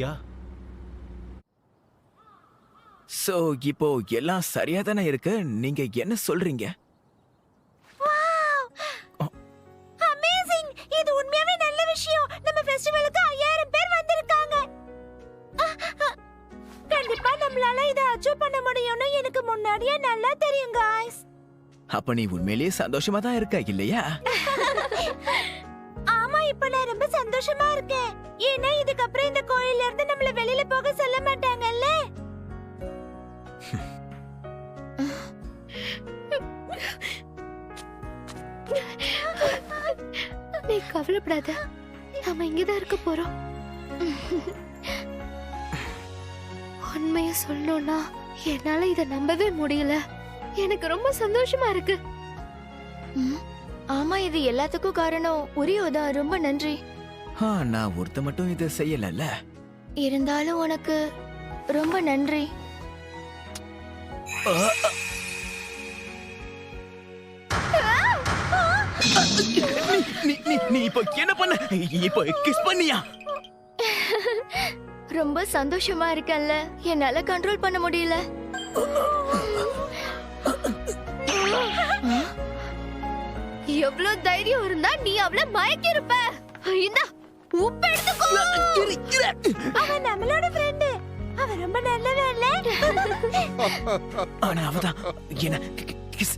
Yeah so இப்போ எல்லாம் சரியா தானே இருக்கு. நீங்க என்ன சொல்றீங்க? அமேசிங்! இது உண்மையாவே நல்ல விஷயம். நம்ம ஃபெஸ்டிவலுக்கு 5000 பேர் வந்திருக்காங்க. கண்டிப்பா நம்மளால இத அச்சீவ் பண்ண முடியும்னு எனக்கு முன்னாடியே நல்லா தெரியும் गाइस. அப்ப நீ உண்மையிலேயே சந்தோஷமா தான் இருக்க இல்லையா? ஆமா, இப்ப நான் ரொம்ப சந்தோஷமா இருக்கேன். ஏன்னா இதுக்கப்புறம் இந்த கோயில்ல இருந்து நம்மள வெளியில போக சொல்ல மாட்டாங்கல்ல. நீ கவலைப்படாத, நாம இங்கதான் இருக்க போறோம். உண்மைய சொல்லணும்னா என்னால இத நம்பவே முடியல. எனக்கு ரொம்ப சந்தோஷமா இருக்கு. ஆமா, இது எல்லாத்துக்கும் காரணம் உரியோதா. ரொம்ப நன்றி. நான் ஒருத்த மட்டும் இதை செய்யலல்ல. இருந்தாலும் உனக்கு ரொம்ப நன்றி. நீ இப்போ என்ன பண்ண? இப்போ கிஸ் பண்ணியா? ரொம்ப சந்தோஷமா இருக்கல்ல, என்னால கண்ட்ரோல் பண்ண முடியல. எவ்வளவு தைரியம் இருந்தா நீ அவளை மயக்கி இருப்ப. இந்த உப்பு எடுத்துக்கோ. அவன் நம்மளோட ஃப்ரெண்ட். அவன் ரொம்ப நல்லவன் இல்ல? ஆனா அவதான் என்ன கிஸ்